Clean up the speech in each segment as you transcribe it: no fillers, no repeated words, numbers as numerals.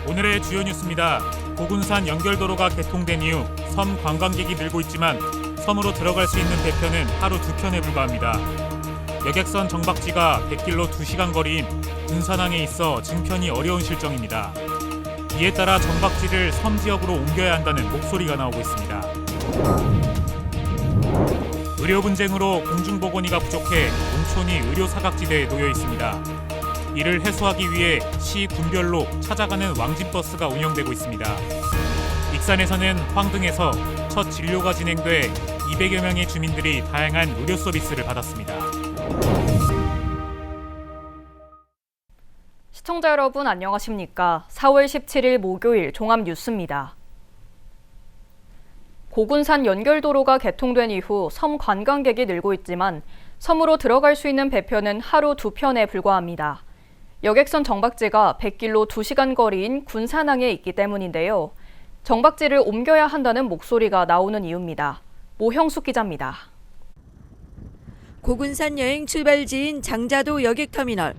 오늘의 주요 뉴스입니다. 고군산 연결도로가 개통된 이후 섬 관광객이 늘고 있지만 섬으로 들어갈 수 있는 배편은 하루 2편에 불과합니다. 여객선 정박지가 100길로 2시간 거리인 군산항에 있어 증편이 어려운 실정입니다. 이에 따라 정박지를 섬 지역으로 옮겨야 한다는 목소리가 나오고 있습니다. 의료 분쟁으로 공중보건의가 부족해 농촌이 의료 사각지대에 놓여 있습니다. 이를 해소하기 위해 시 군별로 찾아가는 왕진버스가 운영되고 있습니다. 익산에서는 황등에서 첫 진료가 진행돼 200여 명의 주민들이 다양한 의료 서비스를 받았습니다. 시청자 여러분 안녕하십니까? 4월 17일 목요일 종합뉴스입니다. 고군산 연결도로가 개통된 이후 섬 관광객이 늘고 있지만 섬으로 들어갈 수 있는 배편은 하루 2편에 불과합니다. 여객선 정박지가 100길로 2시간 거리인 군산항에 있기 때문인데요. 정박지를 옮겨야 한다는 목소리가 나오는 이유입니다. 모형숙 기자입니다. 고군산 여행 출발지인 장자도 여객터미널.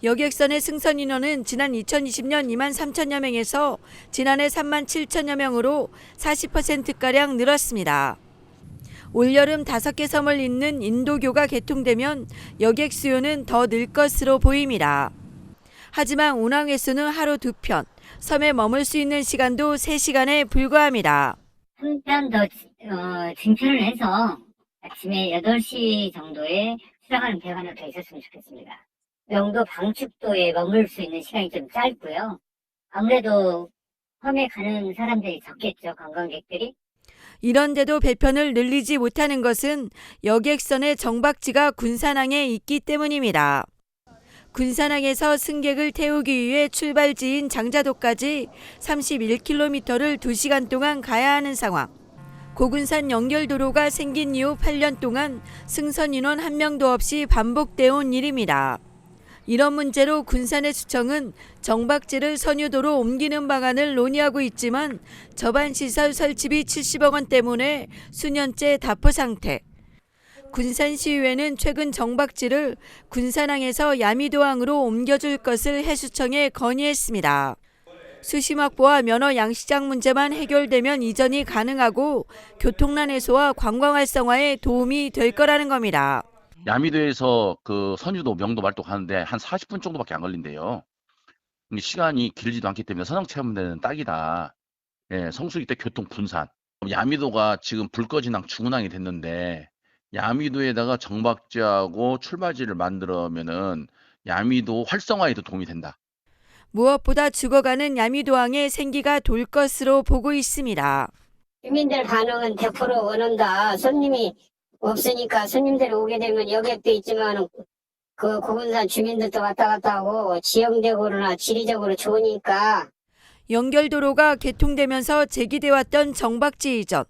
여객선의 승선 인원은 지난 2020년 2만 3천여 명에서 지난해 3만 7천여 명으로 40%가량 늘었습니다. 올여름 5개 섬을 잇는 인도교가 개통되면 여객 수요는 더 늘 것으로 보입니다. 하지만 운항 횟수는 하루 2편, 섬에 머물 수 있는 시간도 3시간에 불과합니다. 한 편 더 증편을 해서 아침에 8시 정도에 출항하는 배가 하나 더 있었으면 좋겠습니다. 영도 방축도에 머물 수 있는 시간이 좀 짧고요. 아무래도 섬에 가는 사람들이 적겠죠, 관광객들이. 이런데도 배편을 늘리지 못하는 것은 여객선의 정박지가 군산항에 있기 때문입니다. 군산항에서 승객을 태우기 위해 출발지인 장자도까지 31km를 2시간 동안 가야 하는 상황. 고군산 연결도로가 생긴 이후 8년 동안 승선 인원 1명도 없이 반복되어 온 일입니다. 이런 문제로 군산의 수청은 정박지를 선유도로 옮기는 방안을 논의하고 있지만 접안시설 설치비 70억 원 때문에 수년째 답보 상태. 군산시의회는 최근 정박지를 군산항에서 야미도항으로 옮겨줄 것을 해수청에 건의했습니다. 수심 확보와 면허 양식장 문제만 해결되면 이전이 가능하고 교통난 해소와 관광 활성화에 도움이 될 거라는 겁니다. 야미도에서 그 선유도 명도 말도 가는데 한 40분 정도밖에 안 걸린대요. 시간이 길지도 않기 때문에 선상 체험되는 딱이다. 예, 성수기 때 교통 분산. 야미도가 지금 불 꺼진 항 중운항이 됐는데 야미도에다가 정박지하고 출발지를 만들면은 야미도 활성화에도 도움이 된다. 무엇보다 죽어가는 야미도항에 생기가 돌 것으로 보고 있습니다. 주민들 반응은 100% 원한다. 손님이 없으니까 손님들이 오게 되면 여객도 있지만 그 고군산 주민들도 왔다 갔다 하고 지형적으로나 지리적으로 좋으니까. 연결도로가 개통되면서 제기돼 왔던 정박지 이전,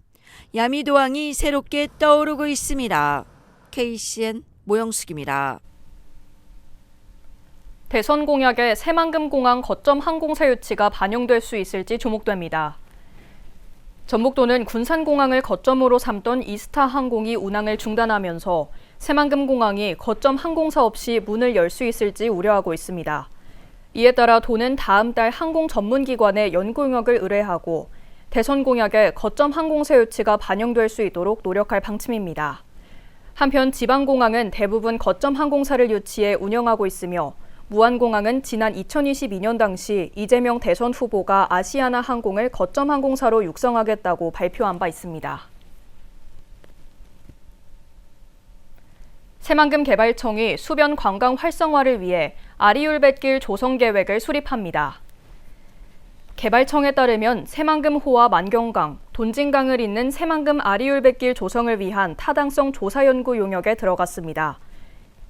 야미도항이 새롭게 떠오르고 있습니다. KCN 모영숙입니다. 대선 공약에 새만금공항 거점 항공사 유치가 반영될 수 있을지 주목됩니다. 전북도는 군산공항을 거점으로 삼던 이스타 항공이 운항을 중단하면서 새만금공항이 거점 항공사 없이 문을 열 수 있을지 우려하고 있습니다. 이에 따라 도는 다음 달 항공 전문기관에 연공역을 의뢰하고 대선 공약에 거점 항공사 유치가 반영될 수 있도록 노력할 방침입니다. 한편 지방공항은 대부분 거점 항공사를 유치해 운영하고 있으며 무안공항은 지난 2022년 당시 이재명 대선 후보가 아시아나 항공을 거점 항공사로 육성하겠다고 발표한 바 있습니다. 새만금개발청이 수변 관광 활성화를 위해 아리율뱃길 조성 계획을 수립합니다. 개발청에 따르면 새만금호와 만경강, 돈진강을 잇는 새만금 아리율뱃길 조성을 위한 타당성 조사 연구 용역에 들어갔습니다.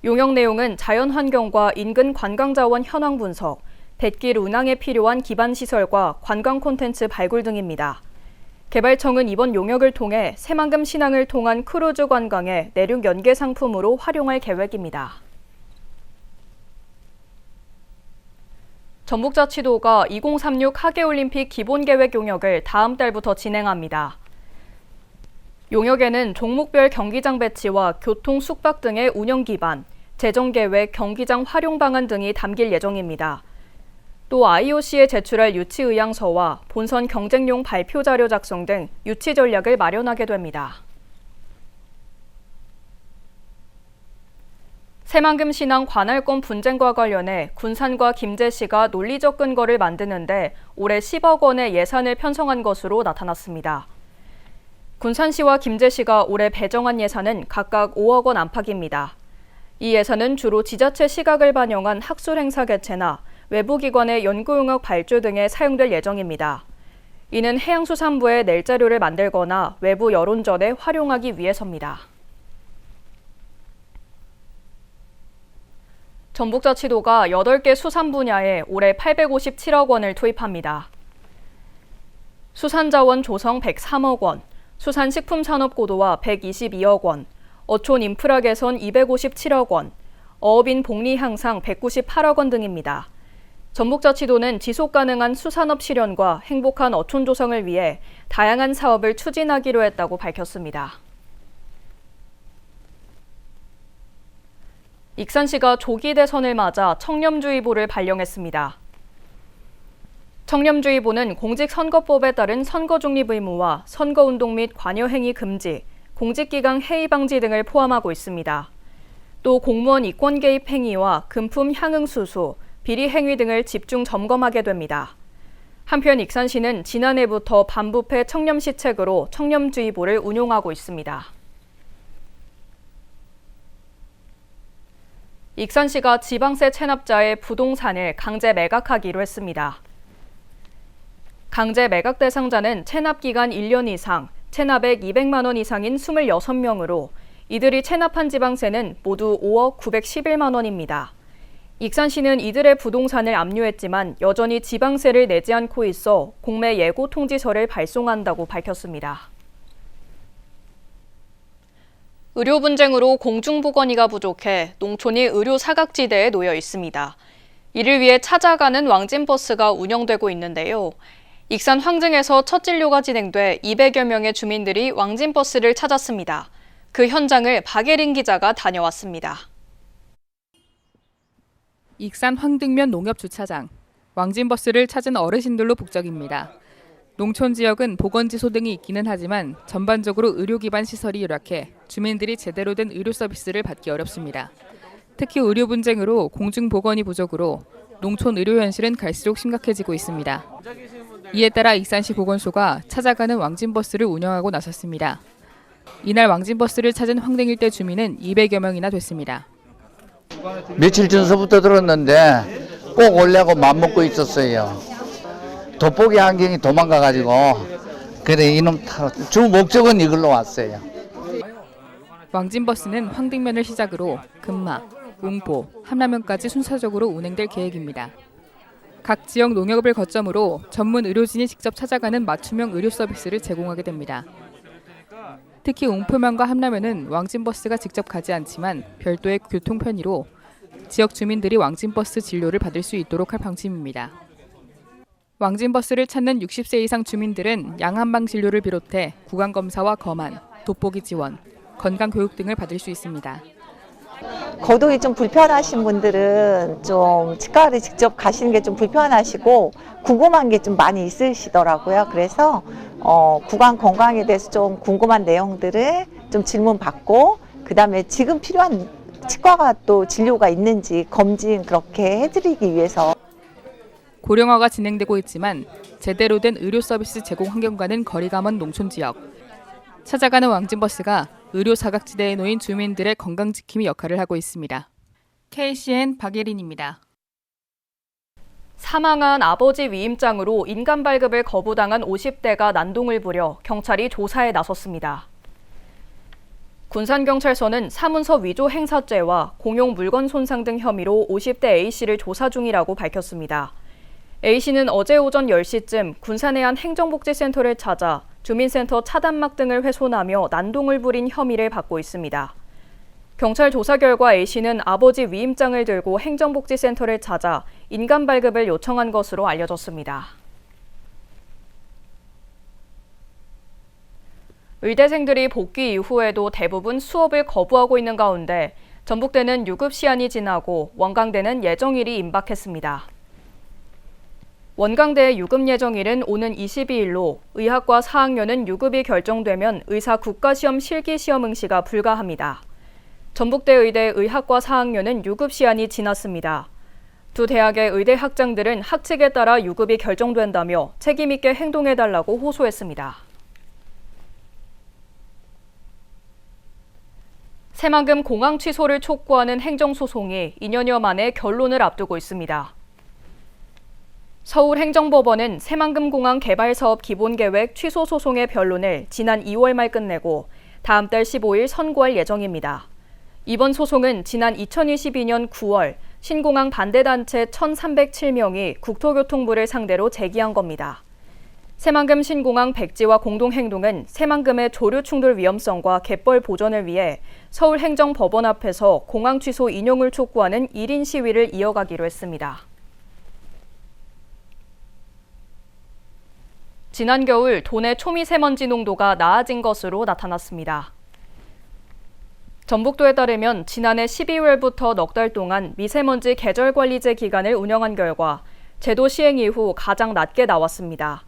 용역 내용은 자연환경과 인근 관광자원 현황 분석, 뱃길 운항에 필요한 기반시설과 관광 콘텐츠 발굴 등입니다. 개발청은 이번 용역을 통해 새만금 신항을 통한 크루즈 관광의 내륙 연계 상품으로 활용할 계획입니다. 전북자치도가 2036 하계올림픽 기본계획 용역을 다음 달부터 진행합니다. 용역에는 종목별 경기장 배치와 교통, 숙박 등의 운영 기반, 재정 계획, 경기장 활용 방안 등이 담길 예정입니다. 또 IOC에 제출할 유치 의향서와 본선 경쟁용 발표 자료 작성 등 유치 전략을 마련하게 됩니다. 새만금 신항 관할권 분쟁과 관련해 군산과 김제시가 논리적 근거를 만드는데 올해 10억 원의 예산을 편성한 것으로 나타났습니다. 군산시와 김제시가 올해 배정한 예산은 각각 5억 원 안팎입니다. 이 예산은 주로 지자체 시각을 반영한 학술 행사 개최나 외부기관의 연구용역 발주 등에 사용될 예정입니다. 이는 해양수산부에 낼 자료를 만들거나 외부 여론전에 활용하기 위해서입니다. 전북자치도가 8개 수산 분야에 올해 857억 원을 투입합니다. 수산자원 조성 103억 원, 수산식품산업 고도화 122억 원, 어촌 인프라 개선 257억 원, 어업인 복리 향상 198억 원 등입니다. 전북자치도는 지속가능한 수산업 실현과 행복한 어촌 조성을 위해 다양한 사업을 추진하기로 했다고 밝혔습니다. 익산시가 조기 대선을 맞아 청렴주의보를 발령했습니다. 청렴주의보는 공직선거법에 따른 선거 중립 의무와 선거운동 및 관여행위 금지, 공직기강 해이 방지 등을 포함하고 있습니다. 또 공무원 이권 개입 행위와 금품 향응 수수, 비리 행위 등을 집중 점검하게 됩니다. 한편 익산시는 지난해부터 반부패 청렴시책으로 청렴주의보를 운용하고 있습니다. 익산시가 지방세 체납자의 부동산을 강제 매각하기로 했습니다. 강제 매각 대상자는 체납기간 1년 이상, 체납액 200만 원 이상인 26명으로 이들이 체납한 지방세는 모두 5억 911만 원입니다. 익산시는 이들의 부동산을 압류했지만 여전히 지방세를 내지 않고 있어 공매 예고 통지서를 발송한다고 밝혔습니다. 의료 분쟁으로 공중보건의가 부족해 농촌이 의료 사각지대에 놓여 있습니다. 이를 위해 찾아가는 왕진버스가 운영되고 있는데요. 익산 황증에서 첫 진료가 진행돼 200여 명의 주민들이 왕진버스를 찾았습니다. 그 현장을 박예린 기자가 다녀왔습니다. 익산 황등면 농협주차장. 왕진버스를 찾은 어르신들로 북적입니다. 농촌 지역은 보건지소 등이 있기는 하지만 전반적으로 의료 기반 시설이 열악해 주민들이 제대로 된 의료 서비스를 받기 어렵습니다. 특히 의료 분쟁으로 공중보건이 부족으로 농촌 의료 현실은 갈수록 심각해지고 있습니다. 이에 따라 익산시 보건소가 찾아가는 왕진버스를 운영하고 나섰습니다. 이날 왕진버스를 찾은 황등 일대 주민은 200여 명이나 됐습니다. 며칠 전서부터 들었는데 꼭 오려고 맘먹고 있었어요. 돋보기 안경이 도망가가지고 그래 이놈 주 목적은 이걸로 왔어요. 왕진버스는 황등면을 시작으로 금마, 웅포, 함라면까지 순차적으로 운행될 계획입니다. 각 지역 농협을 거점으로 전문 의료진이 직접 찾아가는 맞춤형 의료 서비스를 제공하게 됩니다. 특히 웅포면과 함라면은 왕진버스가 직접 가지 않지만 별도의 교통 편의로 지역 주민들이 왕진버스 진료를 받을 수 있도록 할 방침입니다. 왕진버스를 찾는 60세 이상 주민들은 양한방 진료를 비롯해 구강검사와 검안, 돋보기 지원, 건강교육 등을 받을 수 있습니다. 거동이 좀 불편하신 분들은 좀 치과를 직접 가시는 게 좀 불편하시고 궁금한 게 좀 많이 있으시더라고요. 그래서 구강 건강에 대해서 좀 궁금한 내용들을 좀 질문 받고 그다음에 지금 필요한 치과가 또 진료가 있는지 검진 그렇게 해드리기 위해서. 고령화가 진행되고 있지만 제대로 된 의료 서비스 제공 환경과는 거리가 먼 농촌 지역. 찾아가는 왕진버스가 의료 사각지대에 놓인 주민들의 건강지킴이 역할을 하고 있습니다. KCN 박예린입니다. 사망한 아버지 위임장으로 인감 발급을 거부당한 50대가 난동을 부려 경찰이 조사에 나섰습니다. 군산경찰서는 사문서 위조 행사죄와 공용 물건 손상 등 혐의로 50대 A씨를 조사 중이라고 밝혔습니다. A씨는 어제 오전 10시쯤 군산의 한 행정복지센터를 찾아 주민센터 차단막 등을 훼손하며 난동을 부린 혐의를 받고 있습니다. 경찰 조사 결과 A씨는 아버지 위임장을 들고 행정복지센터를 찾아 인감 발급을 요청한 것으로 알려졌습니다. 의대생들이 복귀 이후에도 대부분 수업을 거부하고 있는 가운데 전북대는 유급 시한이 지나고 원광대는 예정일이 임박했습니다. 원광대의 유급 예정일은 오는 22일로 의학과 4학년은 유급이 결정되면 의사 국가시험 실기시험 응시가 불가합니다. 전북대 의대 의학과 4학년은 유급 시한이 지났습니다. 두 대학의 의대 학장들은 학칙에 따라 유급이 결정된다며 책임 있게 행동해달라고 호소했습니다. 새만금 공항 취소를 촉구하는 행정소송이 2년여 만에 결론을 앞두고 있습니다. 서울행정법원은 새만금 공항 개발 사업 기본계획 취소 소송의 변론을 지난 2월 말 끝내고 다음 달 15일 선고할 예정입니다. 이번 소송은 지난 2022년 9월 신공항 반대단체 1,307명이 국토교통부를 상대로 제기한 겁니다. 새만금 신공항 백지화 공동행동은 새만금의 조류 충돌 위험성과 갯벌 보전을 위해 서울행정법원 앞에서 공항 취소 인용을 촉구하는 1인 시위를 이어가기로 했습니다. 지난 겨울 도내 초미세먼지 농도가 나아진 것으로 나타났습니다. 전북도에 따르면 지난해 12월부터 넉 달 동안 미세먼지 계절관리제 기간을 운영한 결과 제도 시행 이후 가장 낮게 나왔습니다.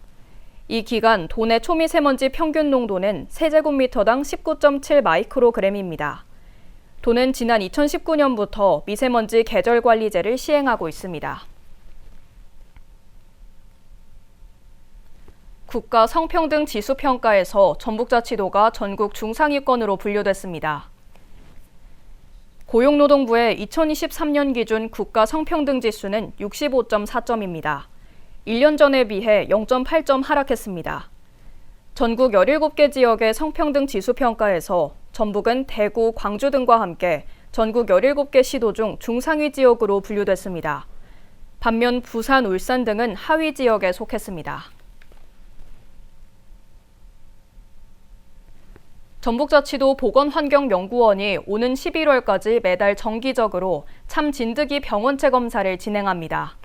이 기간 도내 초미세먼지 평균 농도는 세제곱미터당 19.7 마이크로그램입니다. 도는 지난 2019년부터 미세먼지 계절관리제를 시행하고 있습니다. 국가 성평등 지수평가에서 전북자치도가 전국 중상위권으로 분류됐습니다. 고용노동부의 2023년 기준 국가 성평등 지수는 65.4점입니다. 1년 전에 비해 0.8점 하락했습니다. 전국 17개 지역의 성평등 지수평가에서 전북은 대구, 광주 등과 함께 전국 17개 시도 중 중상위 지역으로 분류됐습니다. 반면 부산, 울산 등은 하위 지역에 속했습니다. 전북자치도 보건환경연구원이 오는 11월까지 매달 정기적으로 참진드기 병원체 검사를 진행합니다.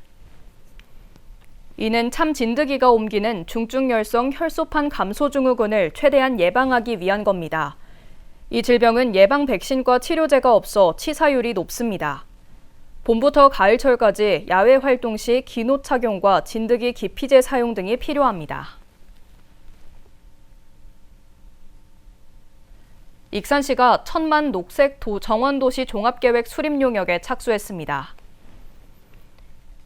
이는 참진드기가 옮기는 중증열성 혈소판 감소 증후군을 최대한 예방하기 위한 겁니다. 이 질병은 예방 백신과 치료제가 없어 치사율이 높습니다. 봄부터 가을철까지 야외 활동 시 기노 착용과 진드기 기피제 사용 등이 필요합니다. 익산시가 천만 녹색 정원도시 종합계획 수립 용역에 착수했습니다.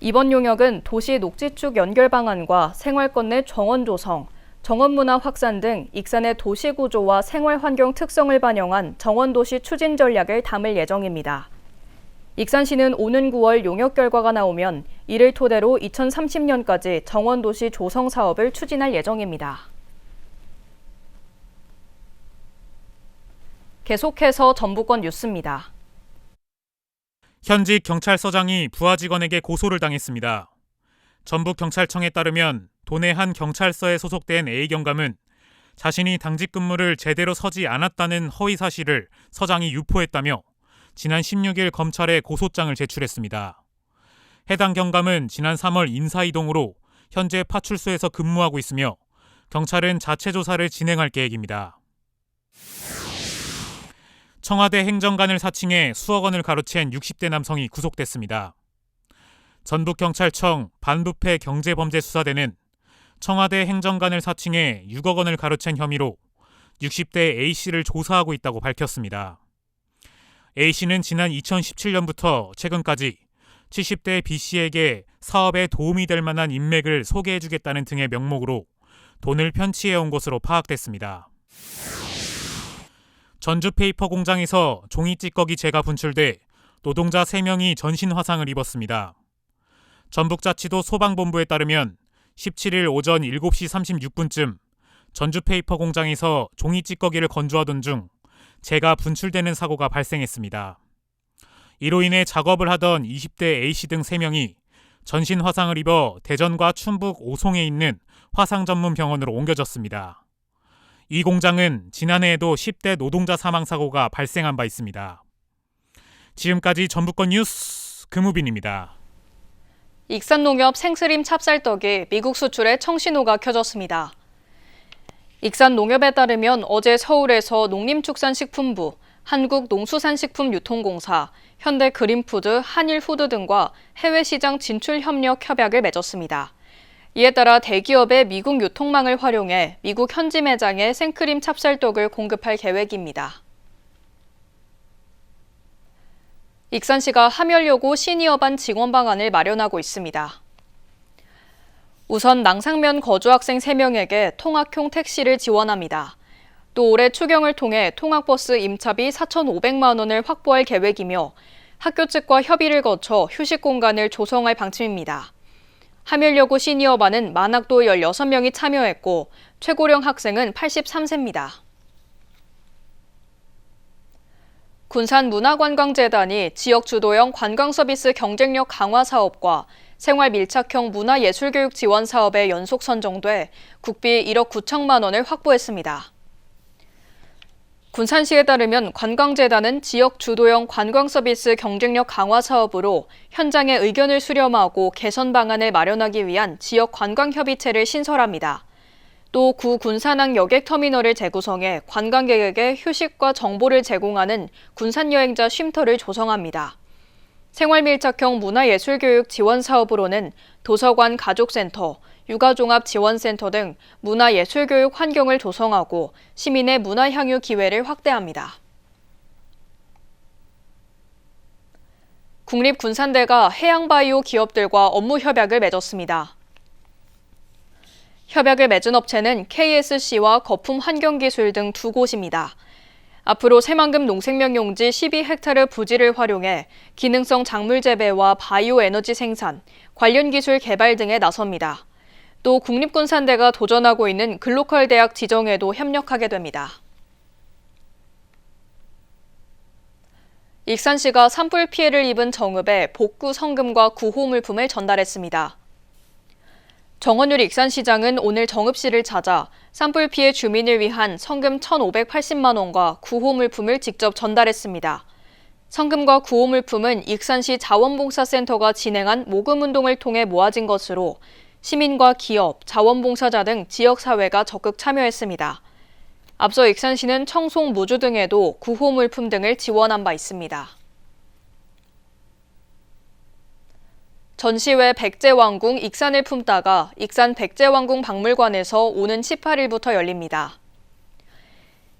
이번 용역은 도시 녹지축 연결 방안과 생활권 내 정원 조성, 정원 문화 확산 등 익산의 도시 구조와 생활 환경 특성을 반영한 정원도시 추진 전략을 담을 예정입니다. 익산시는 오는 9월 용역 결과가 나오면 이를 토대로 2030년까지 정원도시 조성 사업을 추진할 예정입니다. 계속해서 전북권 뉴스입니다. 현직 경찰서장이 부하 직원에게 고소를 당했습니다. 전북경찰청에 따르면 도내 한 경찰서에 소속된 A 경감은 자신이 당직 근무를 제대로 서지 않았다는 허위 사실을 서장이 유포했다며 지난 16일 검찰에 고소장을 제출했습니다. 해당 경감은 지난 3월 인사이동으로 현재 파출소에서 근무하고 있으며 경찰은 자체 조사를 진행할 계획입니다. 청와대 행정관을 사칭해 수억 원을 가로챈 60대 남성이 구속됐습니다. 전북경찰청 반부패 경제범죄수사대는 청와대 행정관을 사칭해 6억 원을 가로챈 혐의로 60대 A씨를 조사하고 있다고 밝혔습니다. A씨는 지난 2017년부터 최근까지 70대 B씨에게 사업에 도움이 될 만한 인맥을 소개해주겠다는 등의 명목으로 돈을 편취해온 것으로 파악됐습니다. 전주페이퍼 공장에서 종이 찌꺼기 재가 분출돼 노동자 3명이 전신 화상을 입었습니다. 전북자치도 소방본부에 따르면 17일 오전 7시 36분쯤 전주페이퍼 공장에서 종이 찌꺼기를 건조하던 중 재가 분출되는 사고가 발생했습니다. 이로 인해 작업을 하던 20대 A씨 등 3명이 전신 화상을 입어 대전과 충북 오송에 있는 화상 전문 병원으로 옮겨졌습니다. 이 공장은 지난해에도 10대 노동자 사망 사고가 발생한 바 있습니다. 지금까지 전북권 뉴스 금우빈입니다. 익산농협 생스림 찹쌀떡이 미국 수출에 청신호가 켜졌습니다. 익산농협에 따르면 어제 서울에서 농림축산식품부, 한국농수산식품유통공사, 현대그린푸드, 한일푸드 등과 해외시장 진출 협력 협약을 맺었습니다. 이에 따라 대기업의 미국 유통망을 활용해 미국 현지 매장에 생크림 찹쌀떡을 공급할 계획입니다. 익산시가 함열여고 시니어반 지원 방안을 마련하고 있습니다. 우선 낭상면 거주 학생 3명에게 통학용 택시를 지원합니다. 또 올해 추경을 통해 통학버스 임차비 4,500만 원을 확보할 계획이며 학교 측과 협의를 거쳐 휴식 공간을 조성할 방침입니다. 함열여고 시니어반은 만학도 16명이 참여했고 최고령 학생은 83세입니다. 군산문화관광재단이 지역 주도형 관광서비스 경쟁력 강화 사업과 생활 밀착형 문화예술교육 지원 사업에 연속 선정돼 국비 1억 9천만 원을 확보했습니다. 군산시에 따르면 관광재단은 지역 주도형 관광서비스 경쟁력 강화 사업으로 현장의 의견을 수렴하고 개선 방안을 마련하기 위한 지역 관광협의체를 신설합니다. 또 구 군산항 여객터미널을 재구성해 관광객에게 휴식과 정보를 제공하는 군산여행자 쉼터를 조성합니다. 생활밀착형 문화예술교육 지원 사업으로는 도서관 가족센터, 육아종합지원센터 등 문화예술교육 환경을 조성하고 시민의 문화향유 기회를 확대합니다. 국립군산대가 해양바이오 기업들과 업무 협약을 맺었습니다. 협약을 맺은 업체는 KSC와 거품환경기술 등 2곳입니다. 앞으로 새만금 농생명용지 12헥타르 부지를 활용해 기능성 작물 재배와 바이오 에너지 생산, 관련 기술 개발 등에 나섭니다. 또 국립군산대가 도전하고 있는 글로컬 대학 지정에도 협력하게 됩니다. 익산시가 산불 피해를 입은 정읍에 복구 성금과 구호 물품을 전달했습니다. 정원율 익산시장은 오늘 정읍시를 찾아 산불 피해 주민을 위한 성금 1,580만 원과 구호 물품을 직접 전달했습니다. 성금과 구호 물품은 익산시 자원봉사센터가 진행한 모금운동을 통해 모아진 것으로 시민과 기업, 자원봉사자 등 지역사회가 적극 참여했습니다. 앞서 익산시는 청송, 무주 등에도 구호 물품 등을 지원한 바 있습니다. 전시회 백제왕궁 익산을 품다가 익산 백제왕궁 박물관에서 오는 18일부터 열립니다.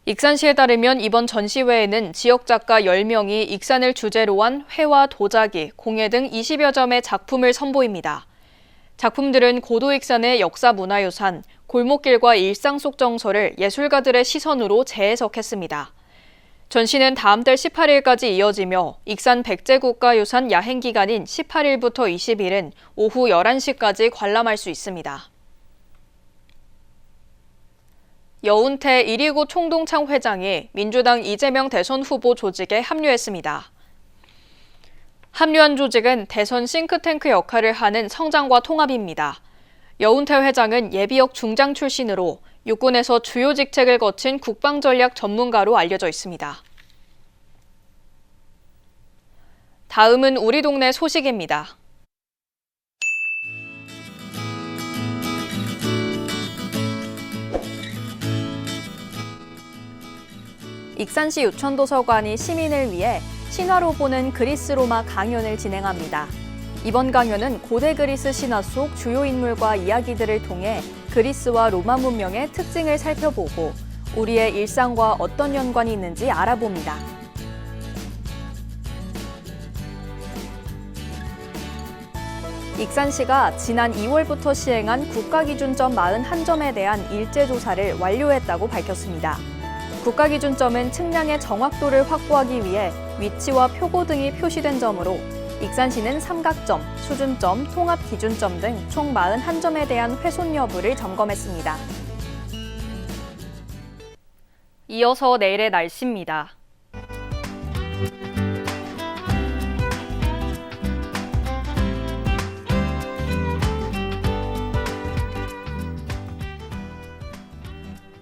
익산시에 따르면 이번 전시회에는 지역 작가 10명이 익산을 주제로 한 회화, 도자기, 공예 등 20여 점의 작품을 선보입니다. 작품들은 고도 익산의 역사 문화유산, 골목길과 일상 속 정서를 예술가들의 시선으로 재해석했습니다. 전시는 다음 달 18일까지 이어지며 익산 백제국가유산 야행 기간인 18일부터 20일은 오후 11시까지 관람할 수 있습니다. 여운태 129 총동창 회장이 민주당 이재명 대선 후보 조직에 합류했습니다. 합류한 조직은 대선 싱크탱크 역할을 하는 성장과 통합입니다. 여운태 회장은 예비역 중장 출신으로 육군에서 주요 직책을 거친 국방전략 전문가로 알려져 있습니다. 다음은 우리 동네 소식입니다. 익산시 유천도서관이 시민을 위해 신화로 보는 그리스 로마 강연을 진행합니다. 이번 강연은 고대 그리스 신화 속 주요 인물과 이야기들을 통해 그리스와 로마 문명의 특징을 살펴보고 우리의 일상과 어떤 연관이 있는지 알아봅니다. 익산시가 지난 2월부터 시행한 국가기준점 41점에 대한 일제조사를 완료했다고 밝혔습니다. 국가기준점은 측량의 정확도를 확보하기 위해 위치와 표고 등이 표시된 점으로 익산시는 삼각점, 수준점, 통합기준점 등 총 41점에 대한 훼손 여부를 점검했습니다. 이어서 내일의 날씨입니다.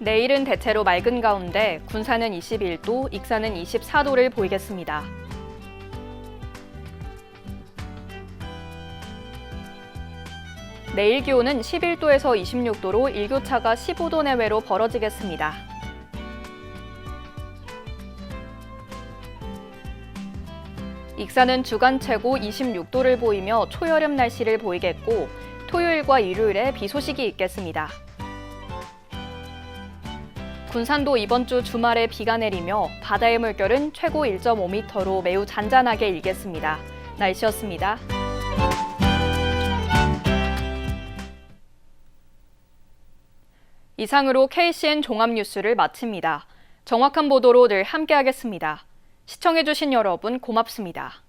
내일은 대체로 맑은 가운데 군산은 21도, 익산은 24도를 보이겠습니다. 내일 기온은 11도에서 26도로 일교차가 15도 내외로 벌어지겠습니다. 익산은 주간 최고 26도를 보이며 초여름 날씨를 보이겠고 토요일과 일요일에 비 소식이 있겠습니다. 군산도 이번 주 주말에 비가 내리며 바다의 물결은 최고 1.5m로 매우 잔잔하게 일겠습니다. 날씨였습니다. 이상으로 KCN 종합뉴스를 마칩니다. 정확한 보도로 늘 함께하겠습니다. 시청해주신 여러분 고맙습니다.